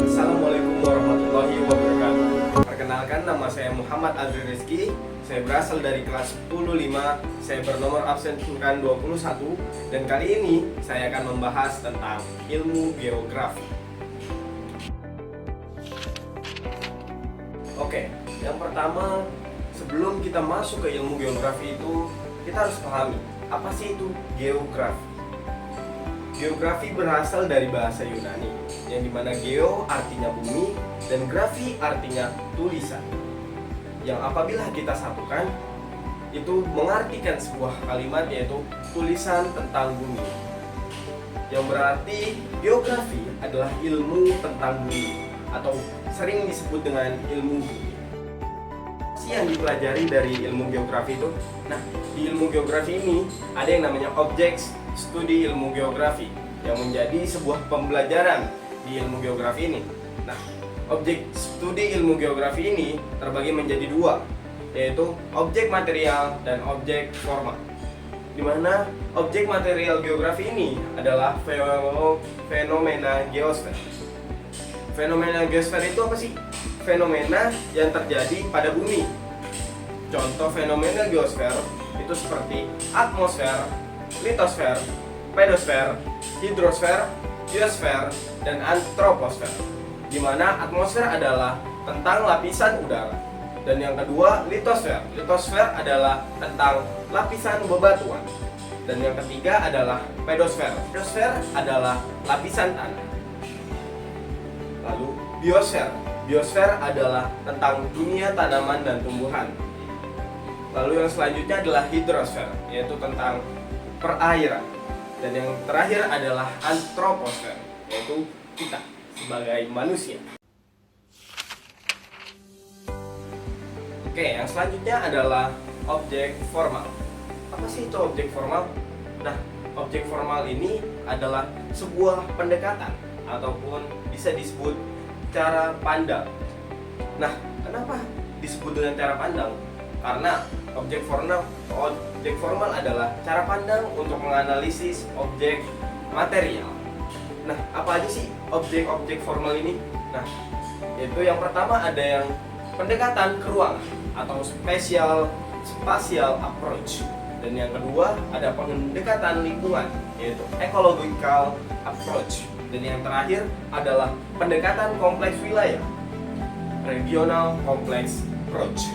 Assalamualaikum warahmatullahi wabarakatuh. Perkenalkan, nama saya Muhammad Adri Rizky. Saya berasal dari kelas 10-5. Saya bernomor absen 21. Dan kali ini saya akan membahas tentang ilmu geografi. Oke, yang pertama, sebelum kita masuk ke ilmu geografi itu, kita harus pahami apa sih itu geografi. Geografi berasal dari bahasa Yunani, yang dimana geo artinya bumi dan grafi artinya tulisan. Yang apabila kita satukan, itu mengartikan sebuah kalimat, yaitu tulisan tentang bumi. Yang berarti geografi adalah ilmu tentang bumi, atau sering disebut dengan ilmu bumi. Yang dipelajari dari ilmu geografi itu, nah, di ilmu geografi ini ada yang namanya objek studi ilmu geografi yang menjadi sebuah pembelajaran di ilmu geografi ini. Nah, objek studi ilmu geografi ini terbagi menjadi dua, yaitu objek material dan objek formal. Di mana objek material geografi ini adalah fenomena geosfer. Fenomena geosfer itu apa sih? Fenomena yang terjadi pada bumi. Contoh fenomena geosfer itu seperti atmosfer, litosfer, pedosfer, hidrosfer, geosfer, dan antroposfer. Di mana atmosfer adalah tentang lapisan udara, dan yang kedua litosfer. Litosfer adalah tentang lapisan bebatuan, dan yang ketiga adalah pedosfer. Pedosfer adalah lapisan tanah. Lalu biosfer. Biosfer adalah tentang dunia tanaman dan tumbuhan. Lalu yang selanjutnya adalah hidrosfer, yaitu tentang perairan. Dan yang terakhir adalah antroposfer, yaitu kita sebagai manusia. Oke, yang selanjutnya adalah objek formal. Apa sih itu objek formal? Nah, objek formal ini adalah sebuah pendekatan ataupun bisa disebut cara pandang. Nah, kenapa disebut dengan cara pandang? Karena objek formal adalah cara pandang untuk menganalisis objek material. Nah, apa aja sih objek-objek formal ini? Nah, yaitu yang pertama ada yang pendekatan ke ruangan atau spatial approach. Dan yang kedua ada pendekatan lingkungan, yaitu ecological approach. Dan yang terakhir adalah pendekatan kompleks wilayah, regional complex approach.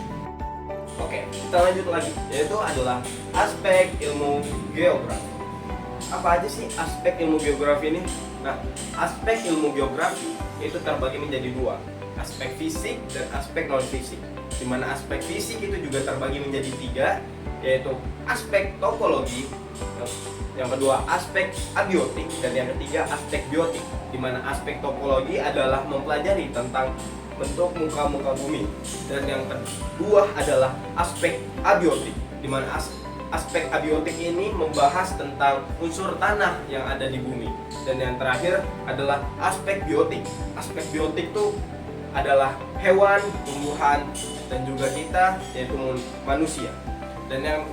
Oke, kita lanjut lagi, yaitu adalah aspek ilmu geografi. Apa aja sih aspek ilmu geografi ini? Nah, aspek ilmu geografi itu terbagi menjadi dua, aspek fisik dan aspek non-fisik. Di mana aspek fisik itu juga terbagi menjadi tiga, yaitu aspek topologi, yang kedua aspek abiotik, dan yang ketiga aspek biotik. Di mana aspek topologi adalah mempelajari tentang bentuk muka-muka bumi, dan yang kedua adalah aspek abiotik, di mana aspek abiotik ini membahas tentang unsur tanah yang ada di bumi, dan yang terakhir adalah aspek biotik. Aspek biotik itu adalah hewan, tumbuhan, dan juga kita, yaitu manusia. Dan yang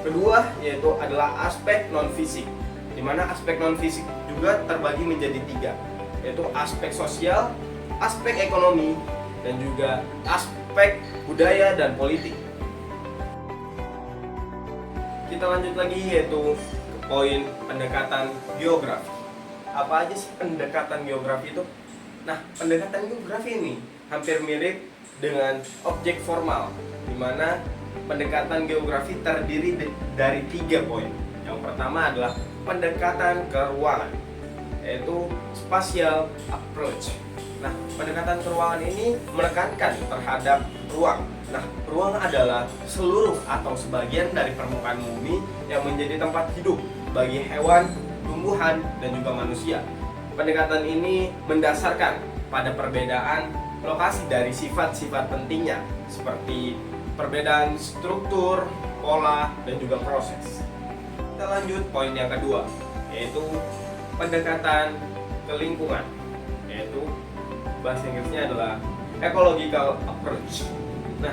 kedua yaitu adalah aspek non fisik, di mana aspek non fisik juga terbagi menjadi tiga, yaitu aspek sosial, aspek ekonomi, dan juga aspek budaya dan politik. Kita lanjut lagi, yaitu ke poin pendekatan geografi. Apa aja sih pendekatan geografi itu? Nah, pendekatan geografi ini hampir mirip dengan objek formal, di mana pendekatan geografi terdiri dari 3 poin. Yang pertama adalah pendekatan ke ruangan, yaitu spatial approach. Nah, pendekatan ke ruangan ini menekankan terhadap ruang. Nah, ruang adalah seluruh atau sebagian dari permukaan bumi yang menjadi tempat hidup bagi hewan, tumbuhan, dan juga manusia. Pendekatan ini mendasarkan pada perbedaan lokasi dari sifat-sifat pentingnya seperti perbedaan struktur, pola, dan juga proses. Kita lanjut poin yang kedua, yaitu pendekatan ke lingkungan, yaitu bahasa Inggrisnya adalah ecological approach. Nah,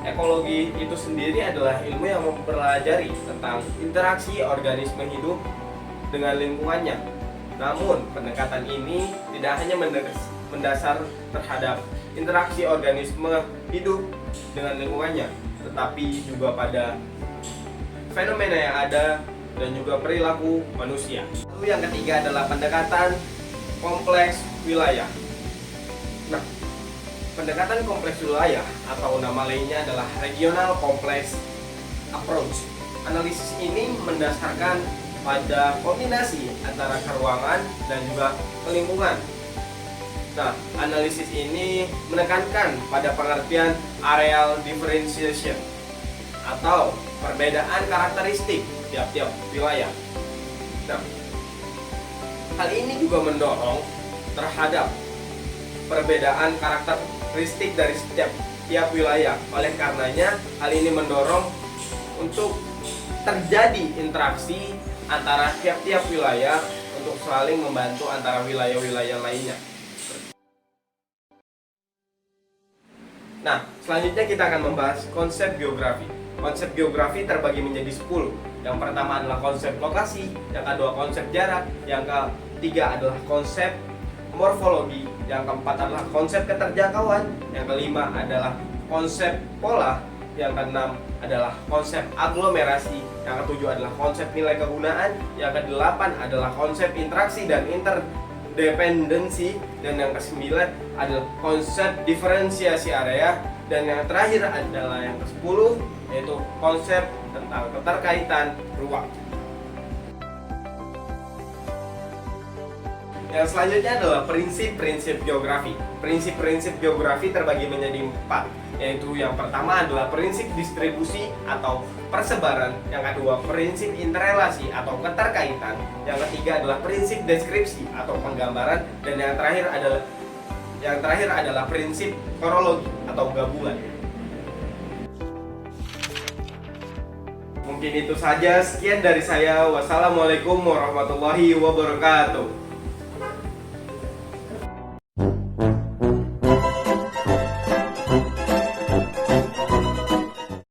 ekologi itu sendiri adalah ilmu yang mempelajari tentang interaksi organisme hidup dengan lingkungannya. Namun, pendekatan ini tidak hanya mendasar terhadap interaksi organisme hidup dengan lingkungannya, tetapi juga pada fenomena yang ada dan juga perilaku manusia. Lalu yang ketiga adalah pendekatan kompleks wilayah. Nah, pendekatan kompleks wilayah atau nama lainnya adalah regional complex approach. Analisis ini mendasarkan pada kombinasi antara keruangan dan juga lingkungan. Nah, analisis ini menekankan pada pengertian areal differentiation atau perbedaan karakteristik tiap-tiap wilayah. Nah, hal ini juga mendorong terhadap perbedaan karakteristik dari setiap tiap wilayah. Oleh karenanya, hal ini mendorong untuk terjadi interaksi antara tiap-tiap wilayah untuk saling membantu antara wilayah-wilayah lainnya. Nah, selanjutnya kita akan membahas konsep geografi. Konsep geografi terbagi menjadi 10. Yang pertama adalah konsep lokasi, yang kedua konsep jarak, yang ketiga adalah konsep morfologi, yang keempat adalah konsep keterjangkauan, yang kelima adalah konsep pola, yang keenam adalah konsep aglomerasi, yang ketujuh adalah konsep nilai kegunaan, yang kedelapan adalah konsep interaksi dan interdependensi, dan yang kesembilan adalah konsep diferensiasi area, dan yang terakhir adalah yang ke-10 yaitu konsep tentang keterkaitan ruang. Yang selanjutnya adalah prinsip-prinsip geografi. Prinsip-prinsip geografi terbagi menjadi 4, yaitu yang pertama adalah prinsip distribusi atau persebaran, yang kedua prinsip interrelasi atau keterkaitan, yang ketiga adalah prinsip deskripsi atau penggambaran, dan yang terakhir adalah prinsip korologi atau gabungan. Mungkin itu saja, sekian dari saya. Wassalamualaikum warahmatullahi wabarakatuh.